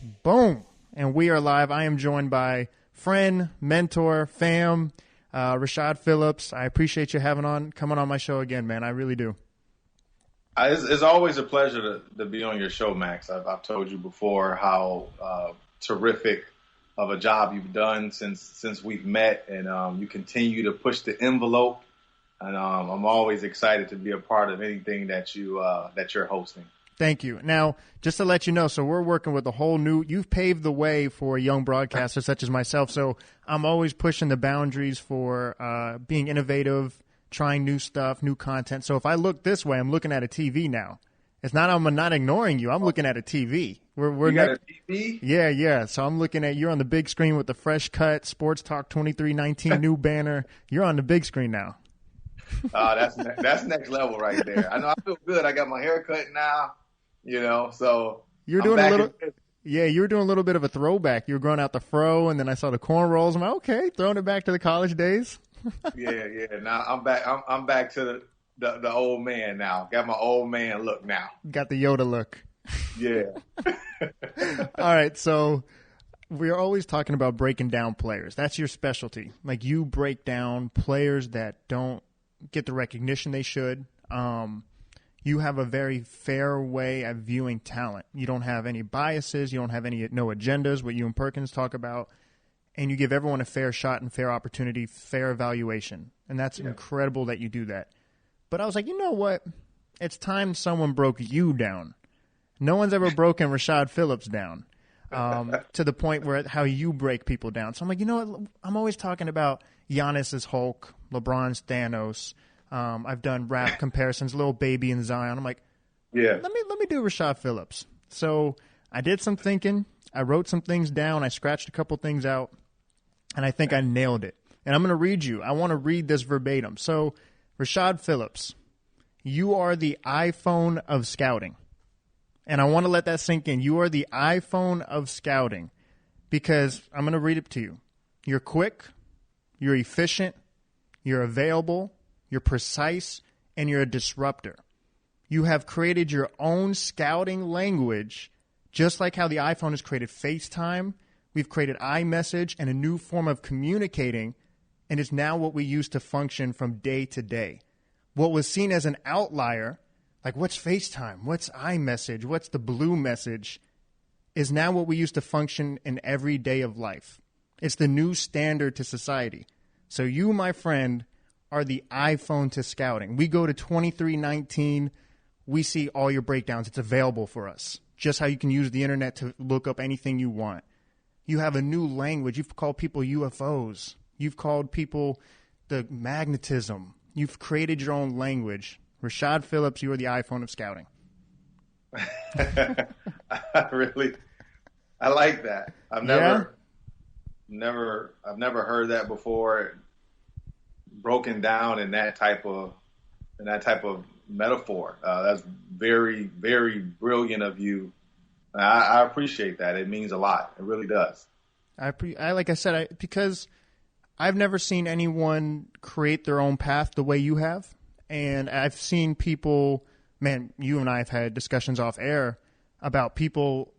Boom. And we are live. I am joined by friend, mentor, fam, Rashad Phillips. I appreciate you coming on my show again, man. I really do. It's always a pleasure to be on your show, Max. I've told you before how terrific of a job you've done since we've met, and you continue to push the envelope. And I'm always excited to be a part of anything that you're hosting. Thank you. Now, just to let you know, so we're working with you've paved the way for young broadcasters such as myself. So I'm always pushing the boundaries for being innovative, trying new stuff, new content. So if I look this way, I'm looking at a TV now. It's not I'm not ignoring you. I'm looking at a TV. You got a TV? Yeah. So I'm looking at you're on the big screen with the fresh cut, Sports Talk 2319 new banner. You're on the big screen now. That's next level right there. I know I feel good. I got my hair cut now. So you're doing you were doing a little bit of a throwback. You were growing out the fro, and then I saw the cornrows. I'm like, okay, throwing it back to the college days. Yeah. Now I'm back. I'm back to the old man now. Got my old man look now. Got the Yoda look. Yeah. All right. So we're always talking about breaking down players. That's your specialty. Like you break down players that don't get the recognition they should. You have a very fair way of viewing talent. You don't have any biases. You don't have no agendas, what you and Perkins talk about. And you give everyone a fair shot and fair opportunity, fair evaluation. And that's incredible that you do that. But I was like, you know what? It's time someone broke you down. No one's ever broken Rashad Phillips down to the point where how you break people down. So I'm like, you know what? I'm always talking about Giannis is Hulk, LeBron's Thanos. I've done rap comparisons, Lil Baby and Zion. I'm like, let me do Rashad Phillips. So I did some thinking. I wrote some things down. I scratched a couple things out, and I think I nailed it. And I'm going to read you. I want to read this verbatim. So Rashad Phillips, you are the iPhone of scouting. And I want to let that sink in. You are the iPhone of scouting because I'm going to read it to you. You're quick. You're efficient. You're available. You're precise, and you're a disruptor. You have created your own scouting language, just like how the iPhone has created FaceTime. We've created iMessage and a new form of communicating, and it's now what we use to function from day to day. What was seen as an outlier, like what's FaceTime, what's iMessage, what's the blue message, is now what we use to function in every day of life. It's the new standard to society. So you, my friend, are the iPhone to scouting. We go to 2319. We see all your breakdowns. It's available for us. Just how you can use the internet to look up anything you want. You have a new language. You've called people UFOs. You've called people the magnetism. You've created your own language. Rashad Phillips, you are the iPhone of scouting. I like that. I've never heard that before. Broken down in that type of metaphor. That's very, very brilliant of you. I appreciate that. It means a lot. It really does. Like I said, because I've never seen anyone create their own path the way you have, and I've seen people. Man, you and I have had discussions off air about people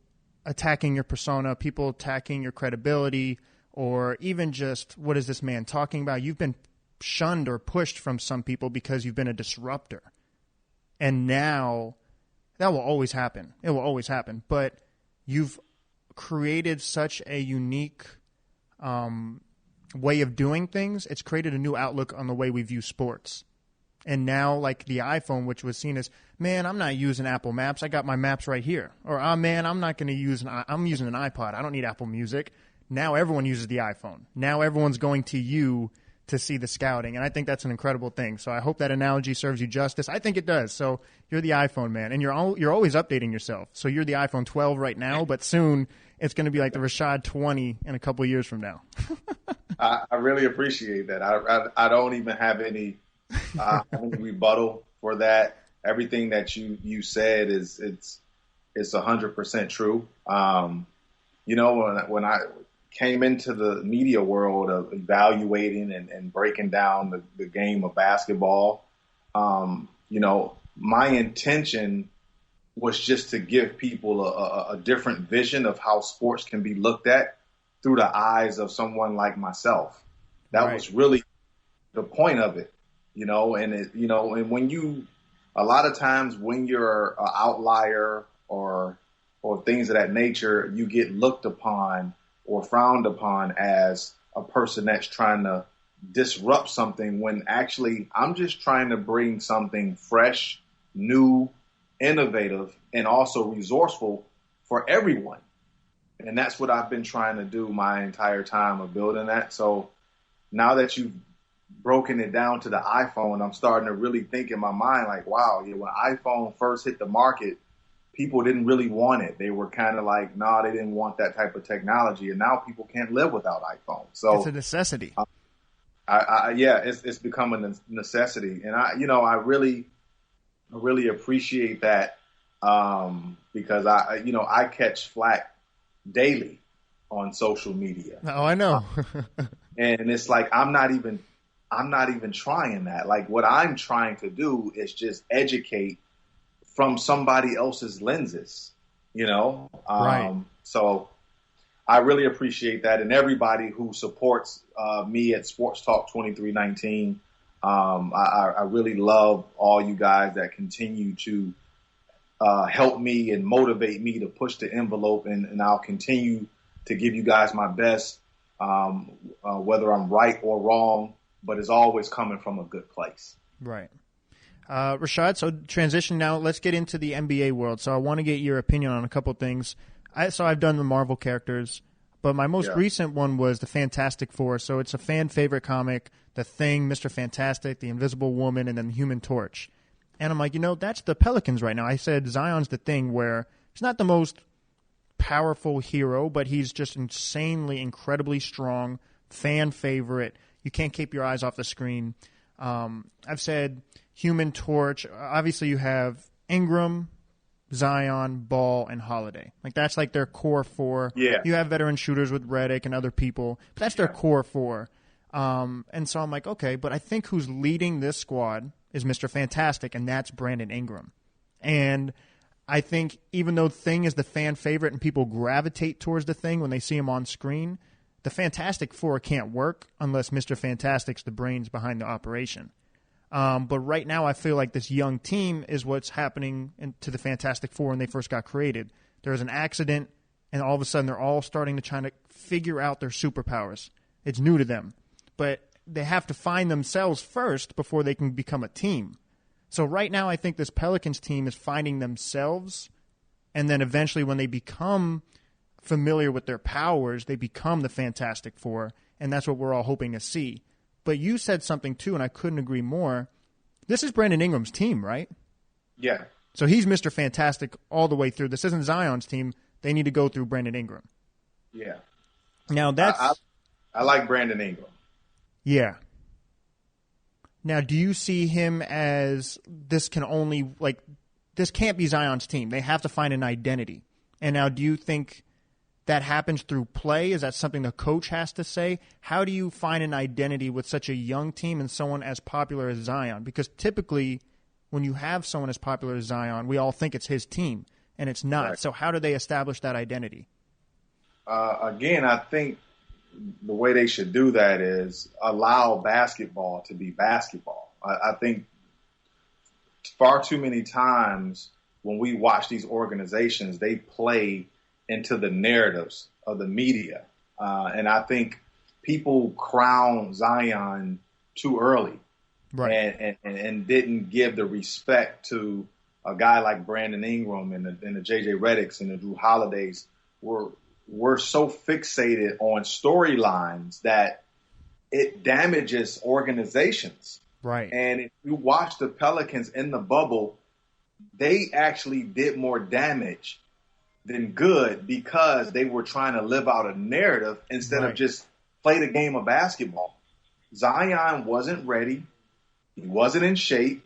attacking your persona, people attacking your credibility, or even just what is this man talking about? You've been shunned or pushed from some people because you've been a disruptor. And now that will always happen. It will always happen. But you've created such a unique way of doing things. It's created a new outlook on the way we view sports. And now, like the iPhone, which was seen as, man, I'm not using Apple Maps. I got my maps right here. Or, man, I'm not going to use I'm using an iPod. I don't need Apple Music. Now everyone uses the iPhone. Now everyone's going to you to see the scouting, and I think that's an incredible thing. So I hope that analogy serves you justice. I think it does. So you're the iPhone, man, and you're always updating yourself. So you're the iPhone 12 right now, but soon it's going to be like the Rashad 20 in a couple of years from now. I really appreciate that. I don't even have any rebuttal for that. Everything that you said it's 100% true. When I came into the media world of evaluating and breaking down the game of basketball, my intention was just to give people a different vision of how sports can be looked at through the eyes of someone like myself. That was really the point of it, and when a lot of times when you're an outlier or things of that nature, you get looked upon or frowned upon as a person that's trying to disrupt something, when actually I'm just trying to bring something fresh, new, innovative, and also resourceful for everyone. And that's what I've been trying to do my entire time of building that. So now that you've broken it down to the iPhone, I'm starting to really think in my mind, like, wow, when iPhone first hit the market, people didn't really want it. They were kind of like, nah, they didn't want that type of technology. And now people can't live without iPhone. So it's a necessity. It's become a necessity. And I really appreciate that, because I catch flack daily on social media. Oh, I know. And it's like, I'm not even trying that. Like, what I'm trying to do is just educate from somebody else's lenses, Right. So I really appreciate that. And everybody who supports me at Sports Talk 2319. I really love all you guys that continue to help me and motivate me to push the envelope, and I'll continue to give you guys my best, whether I'm right or wrong, but it's always coming from a good place. Right. Rashad, so transition now. Let's get into the NBA world. So I want to get your opinion on a couple things. I've done the Marvel characters, but my most recent one was the Fantastic Four. So it's a fan favorite comic, The Thing, Mr. Fantastic, the Invisible Woman, and then the Human Torch. And I'm like, that's the Pelicans right now. I said Zion's the Thing, where he's not the most powerful hero, but he's just insanely, incredibly strong, fan favorite. You can't keep your eyes off the screen. I've said Human Torch. Obviously, you have Ingram, Zion, Ball, and Holiday. Like, that's like their core four. Yeah. You have veteran shooters with Redick and other people, but that's their core four. And so I'm like, okay, but I think who's leading this squad is Mr. Fantastic, and that's Brandon Ingram. And I think even though Thing is the fan favorite and people gravitate towards the Thing when they see him on screen, the Fantastic Four can't work unless Mr. Fantastic's the brains behind the operation. But right now I feel like this young team is what's happening to the Fantastic Four when they first got created. There was an accident, and all of a sudden they're all starting to try to figure out their superpowers. It's new to them. But they have to find themselves first before they can become a team. So right now I think this Pelicans team is finding themselves, and then eventually when they become familiar with their powers, they become the Fantastic Four, and that's what we're all hoping to see. But you said something too, and I couldn't agree more. This is Brandon Ingram's team, right? Yeah. So he's Mr. Fantastic all the way through. This isn't Zion's team. They need to go through Brandon Ingram. Yeah. Now that's... I like Brandon Ingram. Yeah. Now, do you see him as this can't be Zion's team. They have to find an identity. And now, do you think that happens through play? Is that something the coach has to say? How do you find an identity with such a young team and someone as popular as Zion? Because typically, when you have someone as popular as Zion, we all think it's his team, and it's not. Right. So how do they establish that identity? Again, I think the way they should do that is allow basketball to be basketball. I think far too many times when we watch these organizations, they play into the narratives of the media. And I think people crown Zion too early, right? And didn't give the respect to a guy like Brandon Ingram and the J.J. Redicks and the Drew Holidays. We're so fixated on storylines that it damages organizations. Right. And if you watch the Pelicans in the bubble, they actually did more damage than good because they were trying to live out a narrative instead of just play the game of basketball. Zion wasn't ready. He wasn't in shape.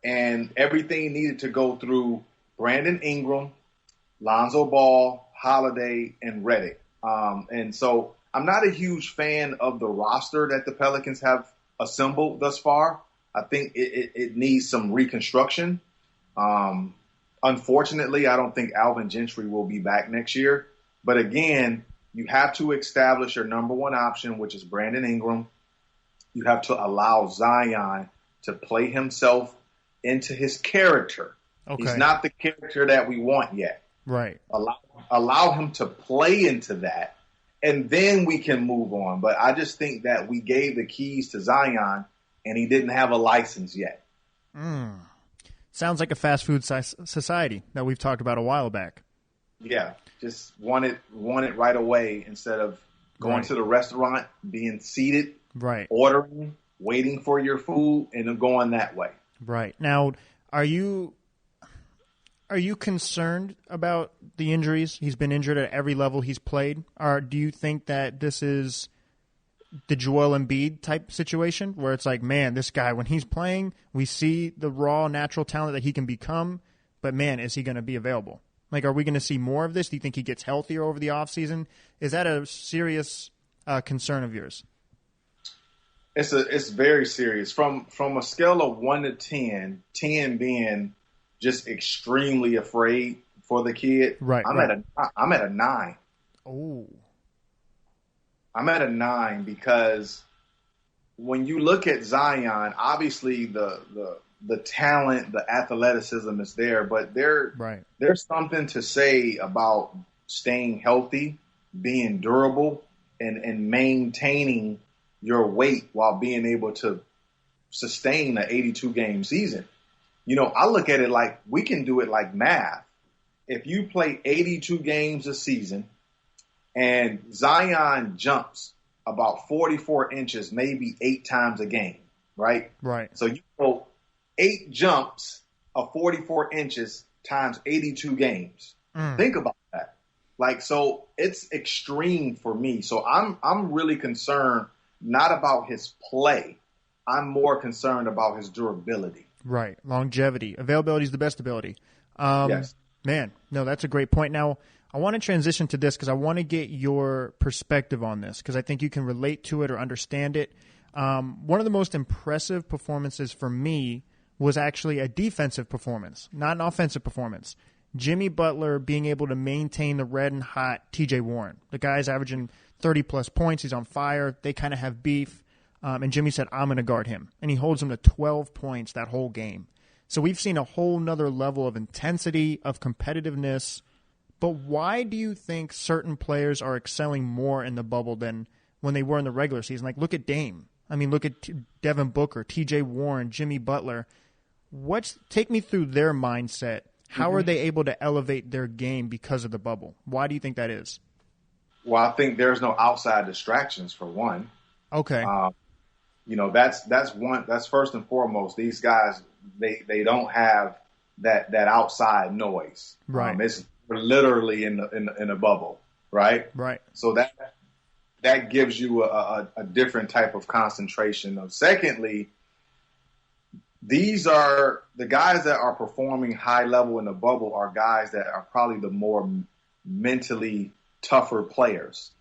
And everything needed to go through Brandon Ingram, Lonzo Ball, Holiday, and Redick. And so I'm not a huge fan of the roster that the Pelicans have assembled thus far. I think it needs some reconstruction. Unfortunately, I don't think Alvin Gentry will be back next year. But again, you have to establish your number one option, which is Brandon Ingram. You have to allow Zion to play himself into his character. Okay. He's not the character that we want yet. Right. Allow him to play into that, and then we can move on. But I just think that we gave the keys to Zion, and he didn't have a license yet. Sounds like a fast food society that we've talked about a while back. Yeah, just want it right away instead of going to the restaurant, being seated, ordering, waiting for your food, and then going that way. Right. Now, are you concerned about the injuries? He's been injured at every level he's played. Or do you think that this is the Joel Embiid type situation where it's like, man, this guy, when he's playing, we see the raw, natural talent that he can become, but man, is he going to be available? Like, are we going to see more of this? Do you think he gets healthier over the offseason? Is that a serious concern of yours? It's very serious. From a scale of 1 to 10, 10 being just extremely afraid for the kid. Right. I'm at a 9. Oh. I'm at a 9 because when you look at Zion, obviously the talent, the athleticism is there, but there's something to say about staying healthy, being durable, and maintaining your weight while being able to sustain an 82-game season. You know, I look at it like we can do it like math. If you play 82 games a season and Zion jumps about 44 inches, maybe 8 times a game, right? Right. So you go 8 jumps of 44 inches times 82 games. Think about that. Like, so it's extreme for me. So I'm really concerned not about his play. I'm more concerned about his durability. Right. Longevity. Availability is the best ability. Yes. Man, no, that's a great point. Now, I want to transition to this because I want to get your perspective on this because I think you can relate to it or understand it. One of the most impressive performances for me was actually a defensive performance, not an offensive performance. Jimmy Butler being able to maintain the red and hot TJ Warren. The guy's averaging 30-plus points. He's on fire. They kind of have beef. And Jimmy said, I'm going to guard him. And he holds him to 12 points that whole game. So we've seen a whole nother level of intensity, of competitiveness. But why do you think certain players are excelling more in the bubble than when they were in the regular season? Like, look at Dame. I mean, look at Devin Booker, TJ Warren, Jimmy Butler. Take me through their mindset. How are they able to elevate their game because of the bubble? Why do you think that is? Well, I think there's no outside distractions for one. Okay. You know, that's one. That's first and foremost. These guys, they don't have that outside noise. Right. It's literally in a bubble. Right. Right. So that gives you a different type of concentration. Secondly, these are the guys that are performing high level in the bubble are guys that are probably the more mentally tougher players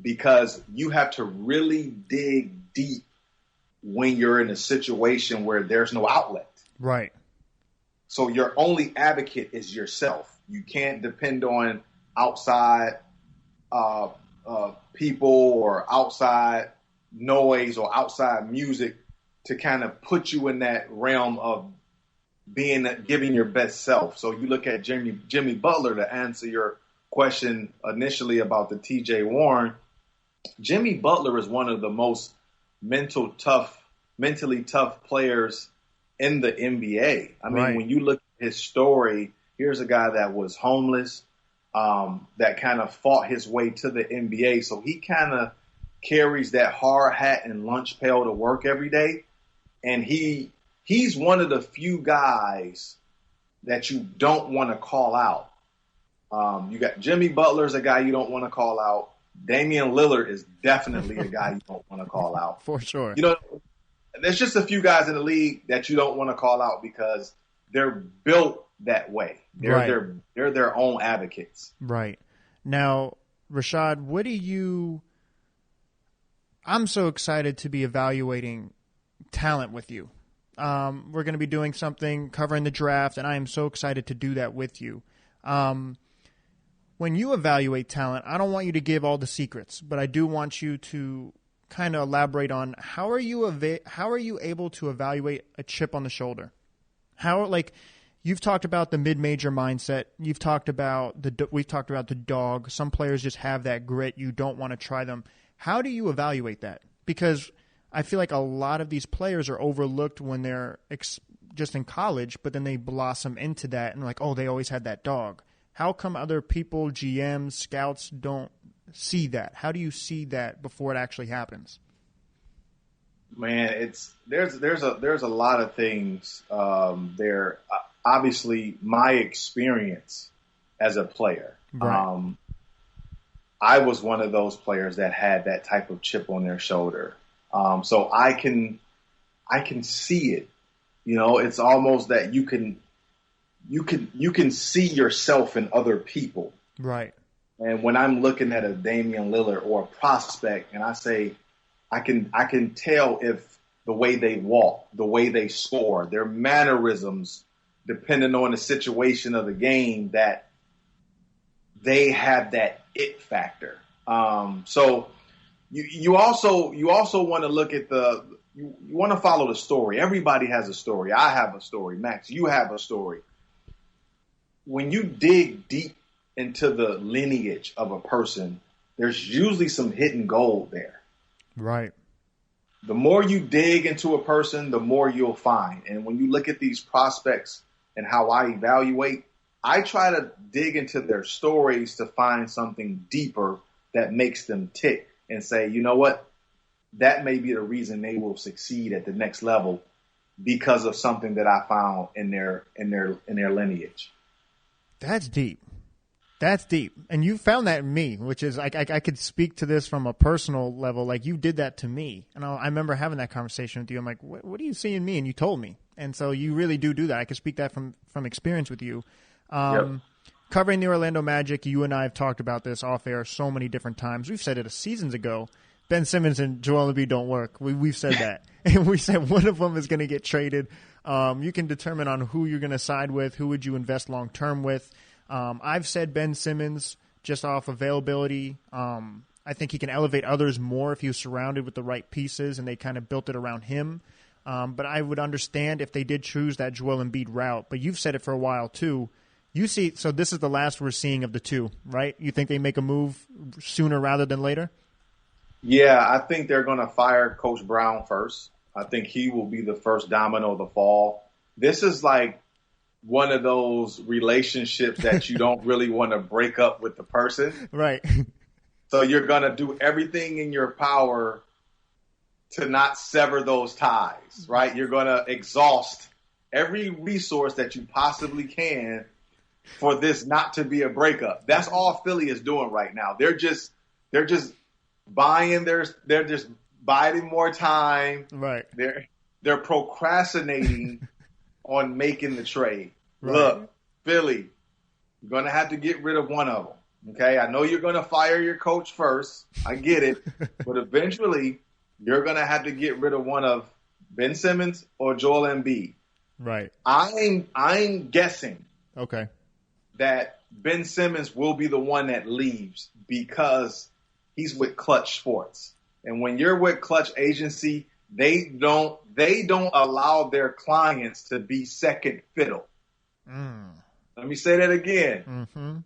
because you have to really dig deep when you're in a situation where there's no outlet. Right. So your only advocate is yourself. You can't depend on outside people or outside noise or outside music to kind of put you in that realm of giving your best self. So you look at Jimmy Butler to answer your question initially about the TJ Warren. Jimmy Butler is one of the most mentally tough players in the NBA. I mean, when you look at his story, here's a guy that was homeless, that kind of fought his way to the NBA. So he kind of carries that hard hat and lunch pail to work every day. And he's one of the few guys that you don't want to call out. You got Jimmy Butler's a guy you don't want to call out. Damian Lillard is definitely a guy you don't want to call out. For sure. You know, there's just a few guys in the league that you don't want to call out because they're built that way. They're their own advocates. Right. Now, Rashad, I'm so excited to be evaluating talent with you. we're going to be doing something covering the draft, and I am so excited to do that with you. When you evaluate talent, I don't want you to give all the secrets, but I do want you to kind of elaborate on how are you able to evaluate a chip on the shoulder? You've talked about the mid-major mindset. We've talked about the dog. Some players just have that grit. You don't want to try them. How do you evaluate that? Because I feel like a lot of these players are overlooked when they're just in college, but then they blossom into that and like, oh, they always had that dog. How come other people, GMs, scouts don't see that? How do you see that before it actually happens? Man, there's a lot of things there. Obviously, my experience as a player. Right. I was one of those players that had that type of chip on their shoulder. So I can see it. You know, it's almost that you can see yourself in other people. Right. And when I'm looking at a Damian Lillard or a prospect, and I say, I can tell if the way they walk, the way they score, their mannerisms, depending on the situation of the game, that they have that it factor. So you also want to look at you want to follow the story. Everybody has a story. I have a story. Max, you have a story. When you dig deep into the lineage of a person, there's usually some hidden gold there. Right. The more you dig into a person, the more you'll find. And when you look at these prospects and how I evaluate, I try to dig into their stories to find something deeper that makes them tick and say, you know what? That may be the reason they will succeed at the next level because of something that I found in their lineage. That's deep. That's deep. And you found that in me, which is I could speak to this from a personal level. Like you did that to me. And I remember having that conversation with you. I'm like, what do you see in me? And you told me. And so you really do that. I could speak that from experience with you. Yep. Covering the Orlando Magic, you and I have talked about this off air so many different times. We've said it seasons ago. Ben Simmons and Joel Embiid don't work. We've said that. And we said one of them is going to get traded. You can determine on who you're going to side with, who would you invest long-term with. I've said Ben Simmons just off availability. I think he can elevate others more if he was surrounded with the right pieces and they kind of built it around him. But I would understand if they did choose that Joel Embiid route. But you've said it for a while, too. So this is the last we're seeing of the two, right? You think they make a move sooner rather than later? Yeah, I think they're going to fire Coach Brown first. I think he will be the first domino to fall. This is like one of those relationships that you don't really want to break up with the person. Right. So you're going to do everything in your power to not sever those ties, right? You're going to exhaust every resource that you possibly can for this not to be a breakup. That's all Philly is doing right now. They're just buying they're just biding more time. Right. They're procrastinating on making the trade. Right. Look, Philly, you're going to have to get rid of one of them. Okay? I know you're going to fire your coach first. I get it. But eventually, you're going to have to get rid of one of Ben Simmons or Joel Embiid. Right. I'm guessing okay. that Ben Simmons will be the one that leaves because he's with Clutch Sports. And when you're with Clutch Agency, they don't allow their clients to be second fiddle. Let me say that again. Mm-hmm.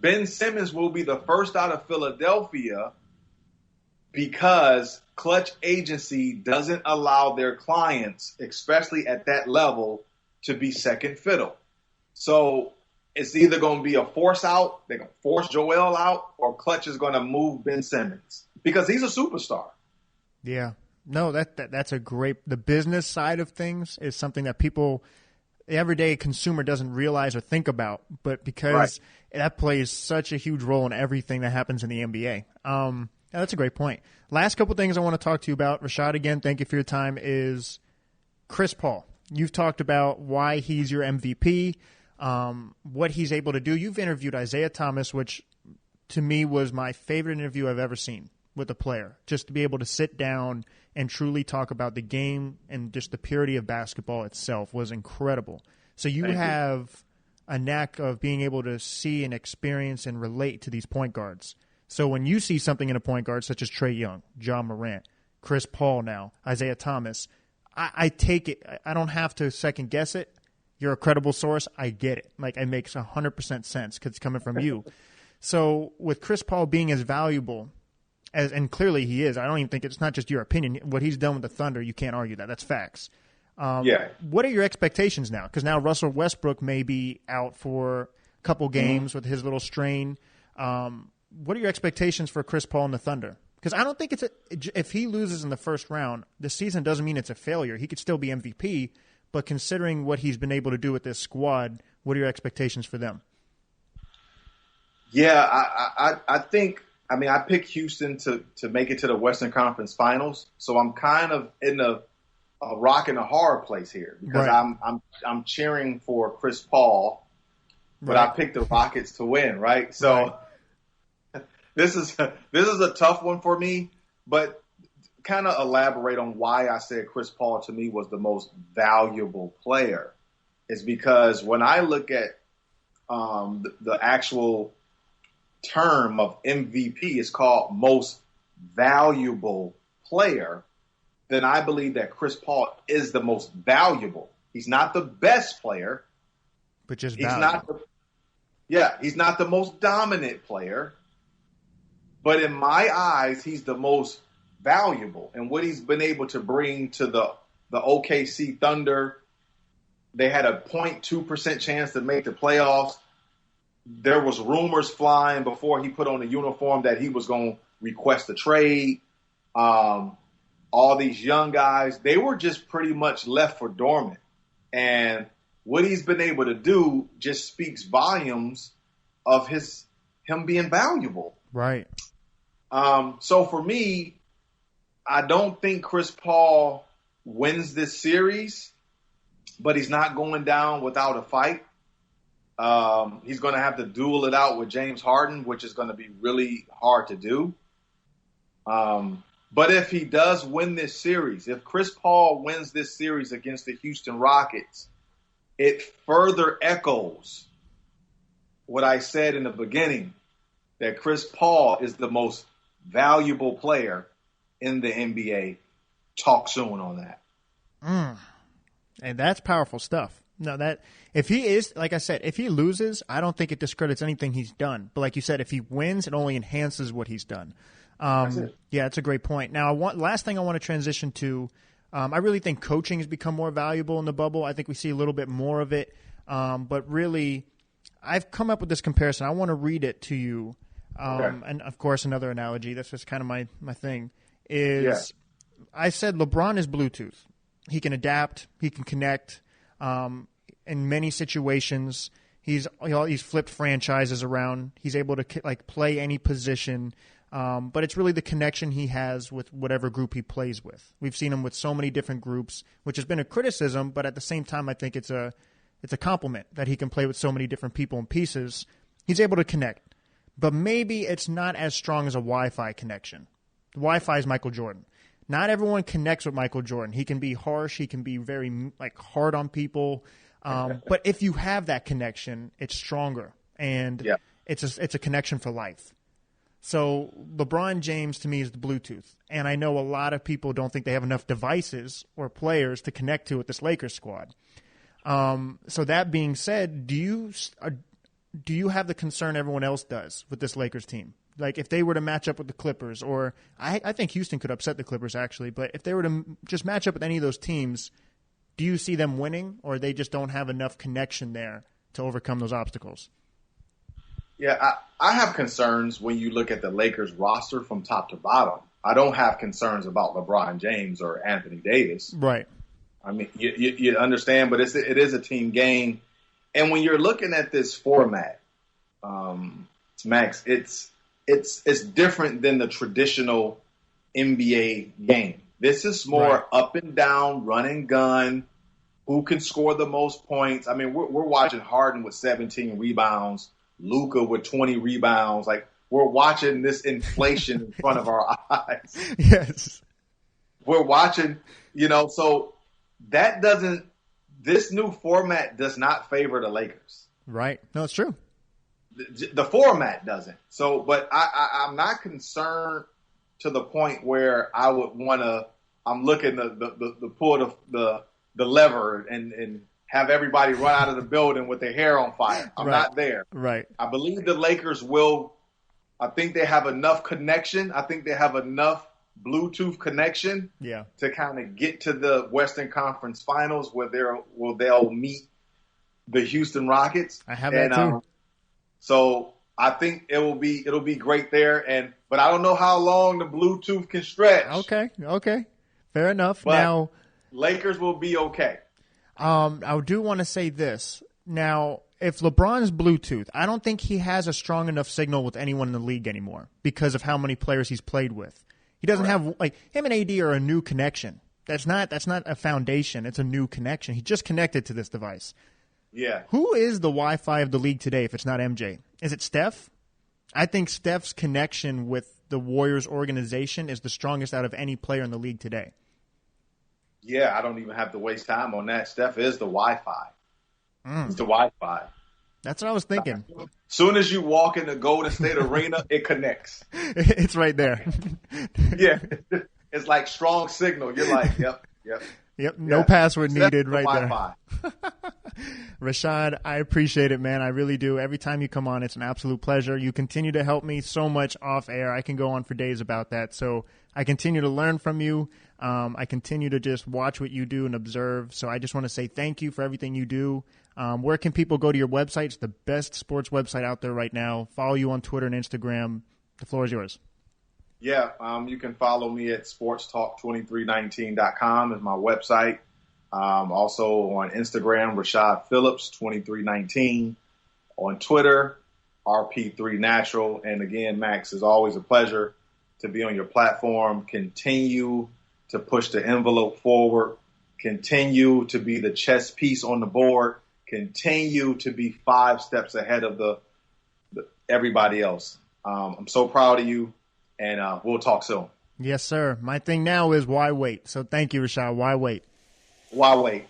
Ben Simmons will be the first out of Philadelphia because Clutch Agency doesn't allow their clients, especially at that level, to be second fiddle. So it's either going to be a force out, they're going to force Joel out, or Clutch is going to move Ben Simmons because he's a superstar. Yeah. No, that's a great – the business side of things is something that people – the everyday consumer doesn't realize or think about, but because that plays such a huge role in everything that happens in the NBA. That's a great point. Last couple things I want to talk to you about, Rashad, again, thank you for your time, is Chris Paul. You've talked about why he's your MVP, what he's able to do. You've interviewed Isaiah Thomas, which to me was my favorite interview I've ever seen. with a player, just to be able to sit down and truly talk about the game and just the purity of basketball itself was incredible. So you have a knack of being able to see and experience and relate to these point guards. So when you see something in a point guard such as Trae Young, John Morant, Chris Paul now, Isaiah Thomas, I take it. I don't have to second guess it. You're a credible source. I get it. Like, it makes 100% sense because it's coming from you. So with Chris Paul being as valuable as, and clearly he is, I don't even think it's not just your opinion. What he's done with the Thunder, you can't argue that. That's facts. What are your expectations now? Because now Russell Westbrook may be out for a couple games with his little strain. What are your expectations for Chris Paul and the Thunder? Because I don't think if he loses in the first round, the season doesn't mean it's a failure. He could still be MVP. But considering what he's been able to do with this squad, what are your expectations for them? Yeah, I think, I mean, I picked Houston to make it to the Western Conference Finals, so I'm kind of in a rock and a hard place here because I'm cheering for Chris Paul, but I picked the Rockets to win, right? So this is a tough one for me, but kind of elaborate on why I said Chris Paul to me was the most valuable player is because when I look at the actual term of MVP, it's called most valuable player, then I believe that Chris Paul is the most valuable. He's not the best player, but just he's valuable. He's not the most dominant player, but in my eyes, he's the most valuable. And what he's been able to bring to the OKC Thunder, they had a 0.2% chance to make the playoffs. There was rumors flying before he put on the uniform that he was going to request a trade. All these young guys, they were just pretty much left for dormant. And what he's been able to do just speaks volumes of him being valuable. Right. So for me, I don't think Chris Paul wins this series, but he's not going down without a fight. He's going to have to duel it out with James Harden, which is going to be really hard to do. But if he does win this series, if Chris Paul wins this series against the Houston Rockets, it further echoes what I said in the beginning, that Chris Paul is the most valuable player in the NBA. Talk soon on that. And that's powerful stuff. No, that if he is, like I said, if he loses, I don't think it discredits anything he's done. But like you said, if he wins, it only enhances what he's done. Yeah, that's a great point. Now, last thing I want to transition to, I really think coaching has become more valuable in the bubble. I think we see a little bit more of it. But really, I've come up with this comparison. I want to read it to you. And, of course, another analogy. That's just kind of my thing. I said LeBron is Bluetooth. He can adapt. He can connect. In many situations, he's flipped franchises around. He's able to play any position. But it's really the connection he has with whatever group he plays with. We've seen him with so many different groups, which has been a criticism, but at the same time, I think it's a compliment that he can play with so many different people and pieces. He's able to connect. But maybe it's not as strong as a Wi-Fi connection. Wi-Fi is Michael Jordan. Not everyone connects with Michael Jordan. He can be harsh. He can be very hard on people. But if you have that connection, it's stronger, and it's a connection for life. So LeBron James to me is the Bluetooth, and I know a lot of people don't think they have enough devices or players to connect to with this Lakers squad. So that being said, do you have the concern everyone else does with this Lakers team? Like if they were to match up with the Clippers, or I think Houston could upset the Clippers actually, but if they were to just match up with any of those teams, do you see them winning, or they just don't have enough connection there to overcome those obstacles? Yeah, I have concerns when you look at the Lakers roster from top to bottom. I don't have concerns about LeBron James or Anthony Davis. Right. I mean, you understand, but it is a team game. And when you're looking at this format, Max, it's different than the traditional NBA game. This is more up and down, run and gun, who can score the most points. I mean, we're watching Harden with 17 rebounds, Luka with 20 rebounds. Like, we're watching this inflation in front of our eyes. Yes. We're watching, so this new format does not favor the Lakers. Right. No, it's true. The format doesn't. So, but I'm not concerned to the point where I would want to, I'm looking to pull the lever and have everybody run out of the building with their hair on fire. I'm not there. Right. I believe the Lakers will. I think they have enough connection. I think they have enough Bluetooth connection to kind of get to the Western Conference Finals where they'll meet the Houston Rockets. I have that too. So I think it'll be great there. But I don't know how long the Bluetooth can stretch. Okay. Fair enough. But now Lakers will be okay. I do want to say this. Now, if LeBron's Bluetooth, I don't think he has a strong enough signal with anyone in the league anymore because of how many players he's played with. He doesn't have, like, him and AD are a new connection. That's not a foundation. It's a new connection. He just connected to this device. Yeah. Who is the Wi-Fi of the league today if it's not MJ? Is it Steph? I think Steph's connection with the Warriors organization is the strongest out of any player in the league today. Yeah, I don't even have to waste time on that. Steph is the Wi-Fi. It's the Wi-Fi. That's what I was thinking. Soon as you walk in the Golden State Arena, it connects. It's right there. Yeah. It's like strong signal. You're like, yep. Yep, no password needed right Wi-Fi. there. Rashad, I appreciate it, man. I really do. Every time you come on, it's an absolute pleasure. You continue to help me so much off air. I can go on for days about that. So I continue to learn from you. I continue to just watch what you do and observe. So I just want to say thank you for everything you do. Where can people go to your website? It's the best sports website out there right now. Follow you on Twitter and Instagram. The floor is yours. Yeah, you can follow me at sportstalk2319.com is my website. Also on Instagram, Rashad Phillips 2319. On Twitter, RP3Natural. And again, Max, it's always a pleasure to be on your platform. Continue to push the envelope forward. Continue to be the chess piece on the board. Continue to be 5 steps ahead of everybody else. I'm so proud of you. And we'll talk soon. Yes, sir. My thing now is why wait? So thank you, Rashad. Why wait? Why wait?